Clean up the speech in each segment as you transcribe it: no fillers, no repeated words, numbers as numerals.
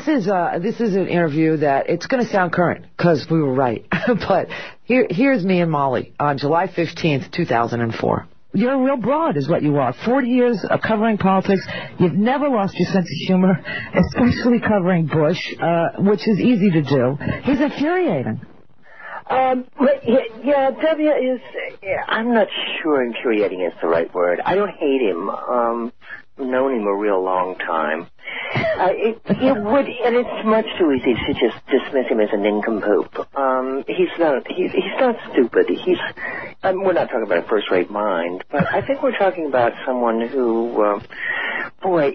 This is an interview that it's going to sound current because we were right. But here's me and Molly on July 15th, 2004. You're a real broad is what you are. 40 years of covering politics. You've never lost your sense of humor, especially covering Bush, which is easy to do. He's infuriating. Yeah, W is, I'm not sure infuriating is the right word. I don't hate him. I've known him a real long time. It would, and it's much too easy to just dismiss him as a nincompoop. He's not stupid. We're not talking about a first-rate mind, but I think we're talking about someone who,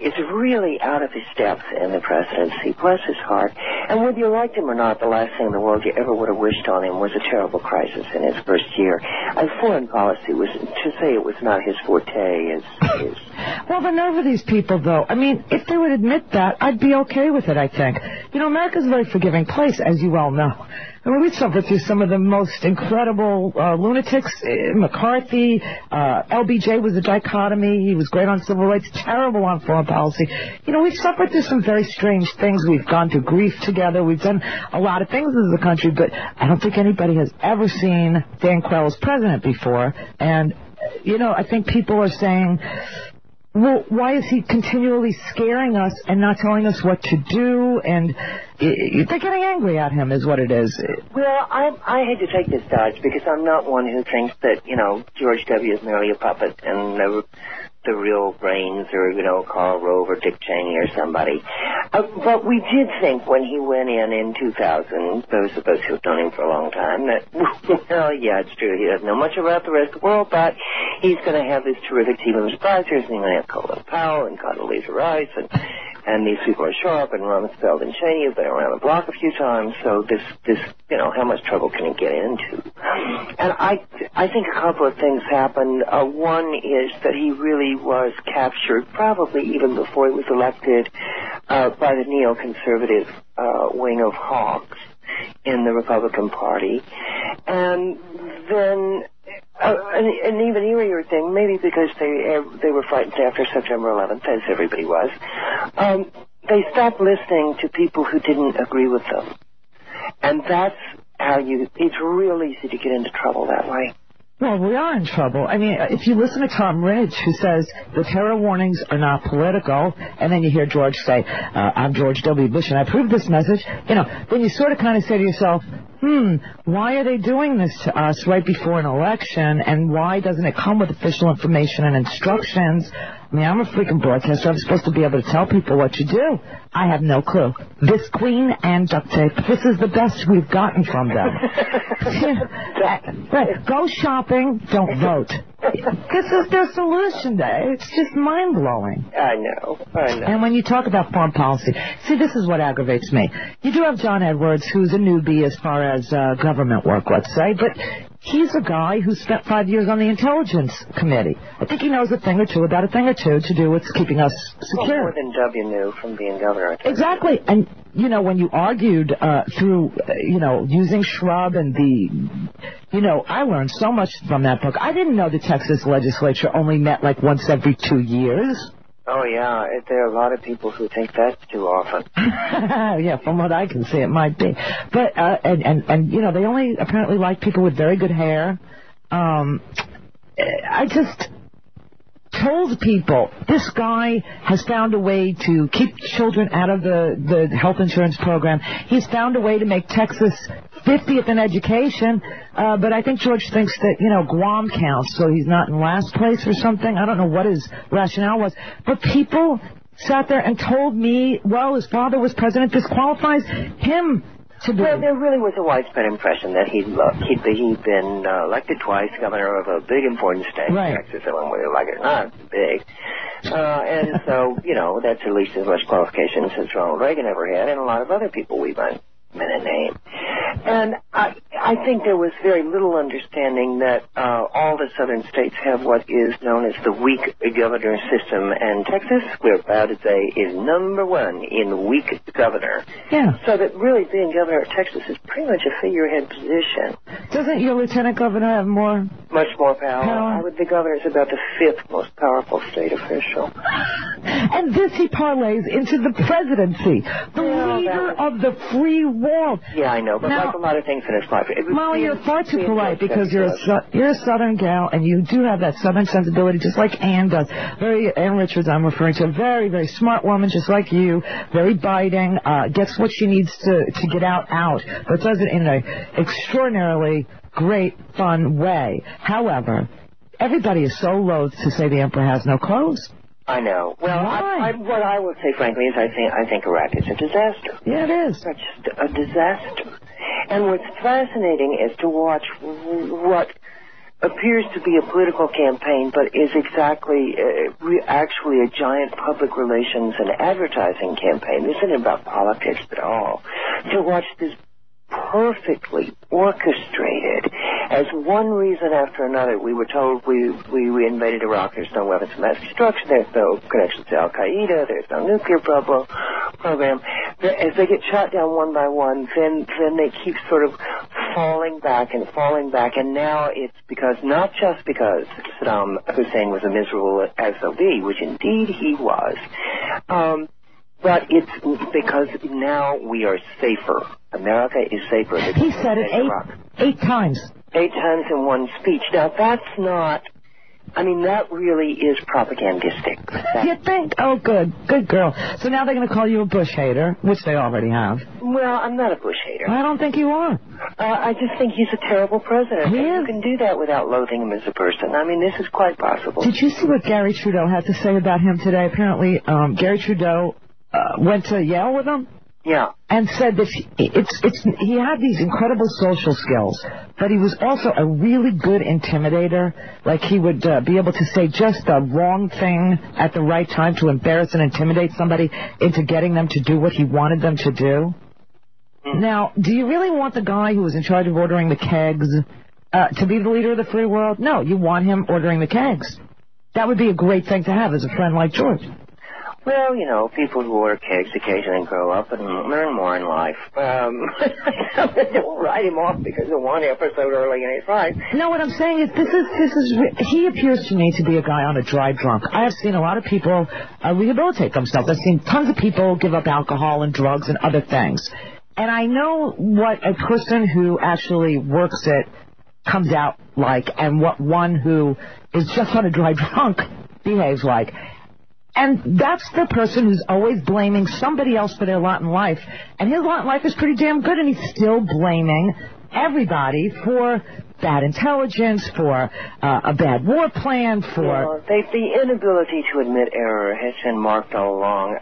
is really out of his depth in the presidency. Bless his heart. And whether you liked him or not, the last thing in the world you ever would have wished on him was a terrible crisis in his first year. And foreign policy was, to say it was not his forte is. Well, the nerve of these people, though. I mean, if they would admit that, I'd be okay with it, I think. You know, America's a very forgiving place, as you all know. I mean, we suffered through some of the most incredible lunatics. McCarthy, LBJ was a dichotomy. He was great on civil rights, terrible on foreign policy. You know, we've suffered through some very strange things. We've gone through grief together. We've done a lot of things as a country, but I don't think anybody has ever seen Dan Quayle as president before. And, you know, I think people are saying, well, why is he continually scaring us and not telling us what to do? And they're getting angry at him is what it is. Well, I hate to take this dodge because I'm not one who thinks that, you know, George W. is merely a puppet and the real brains are, you know, Karl Rove or Dick Cheney or somebody. But we did think when he went in 2000, those of us who've known him for a long time, that, well, yeah, it's true, he doesn't know much about the rest of the world, but he's going to have this terrific team of advisors, and he's going to have Colin Powell and Condoleezza Rice, and these people are sharp, and Rumsfeld and Cheney have been around the block a few times, so this, you know, how much trouble can he get into? And I think a couple of things happened. One is that he really was captured, probably even before he was elected, by the neoconservative wing of hawks in the Republican Party. And then an even eerier thing, maybe because they were frightened after September 11th, as everybody was, they stopped listening to people who didn't agree with them. And that's how it's real easy to get into trouble that way. Well, we are in trouble. I mean, if you listen to Tom Ridge, who says the terror warnings are not political, and then you hear George say, I'm George W. Bush, and I approve this message, you know, then you sort of kind of say to yourself, why are they doing this to us right before an election, and why doesn't it come with official information and instructions? I mean, I'm a freaking broadcaster. I'm supposed to be able to tell people what to do. I have no clue. This queen and duct tape, this is the best we've gotten from them. Right. Go shopping, don't vote. This is their solution day. It's just mind-blowing. I know. And when you talk about foreign policy, see, this is what aggravates me. You do have John Edwards, who's a newbie as far as government work, let's say, but he's a guy who spent 5 years on the Intelligence Committee. I think he knows a thing or two about a thing or two to do with keeping us secure. Well, more than W knew from being governor. Exactly. And, you know, when you argued through, you know, using Shrub and I learned so much from that book. I didn't know the Texas legislature only met like once every 2 years. Oh, yeah. There are a lot of people who think that's too often. Yeah, from what I can see, it might be. But, and you know, they only apparently like people with very good hair. I just told people, this guy has found a way to keep children out of the health insurance program. He's found a way to make Texas 50th in education, but I think George thinks that, you know, Guam counts, so he's not in last place or something. I don't know what his rationale was, but people sat there and told me, well, his father was president, disqualifies him to be. Well, there really was a widespread impression that he'd been elected twice, governor of a big important state, right. Texas, whether you like it or not, big. And so, you know, that's at least as much qualifications as Ronald Reagan ever had, and a lot of other people we've met a name. And I think there was very little understanding that all the southern states have what is known as the weak governor system, and Texas, we're proud to say, is number one in weak governor. Yeah. So that really being governor of Texas is pretty much a figurehead position. Doesn't your lieutenant governor have more Much more power. The governor's about the 5th most powerful state official. And this he parlays into the presidency, the leader of the free world. Yeah, I know, but now, like a lot of things in his life. Molly, you're far too polite because you're a Southern gal, and you do have that Southern sensibility, just like Ann does. Ann Richards, I'm referring to, a very, very smart woman, just like you, very biting, gets what she needs to get out, but does it in an extraordinarily great, fun way. However, everybody is so loath to say the emperor has no clothes. I know. Well, what I would say, frankly, is I think Iraq is a disaster. Yeah, it is. It's just a disaster. And what's fascinating is to watch what appears to be a political campaign, but is actually a giant public relations and advertising campaign. This isn't about politics at all. To watch this perfectly orchestrated as one reason after another. We were told we invaded Iraq. There's no weapons of mass destruction. There's no connection to Al-Qaeda. There's no nuclear program. As they get shot down one by one, then they keep sort of falling back, and now it's not just because Saddam Hussein was a miserable SOB, which indeed he was, but it's because now we are safer. America is safer. He said it eight times. 8 times in one speech. Now, that's not... that really is propagandistic. You think? Oh, good. Good girl. So now they're going to call you a Bush hater, which they already have. Well, I'm not a Bush hater. I don't think you are. I just think he's a terrible president. He is. You can do that without loathing him as a person. This is quite possible. Did you see what Gary Trudeau had to say about him today? Apparently, Gary Trudeau went to Yale with him. Yeah. And said that he had these incredible social skills, but he was also a really good intimidator. Like he would be able to say just the wrong thing at the right time to embarrass and intimidate somebody into getting them to do what he wanted them to do. Now, do you really want the guy who was in charge of ordering the kegs to be the leader of the free world? No, you want him ordering the kegs. That would be a great thing to have as a friend like George. Well, people who order kegs occasionally grow up and learn more in life. Don't write him off because of one episode early in his life. No, what I'm saying is he appears to me to be a guy on a dry drunk. I have seen a lot of people rehabilitate themselves. I've seen tons of people give up alcohol and drugs and other things. And I know what a person who actually works it comes out like and what one who is just on a dry drunk behaves like. And that's the person who's always blaming somebody else for their lot in life. And his lot in life is pretty damn good, and he's still blaming everybody for bad intelligence, for a bad war plan, for... The inability to admit error has been marked all along.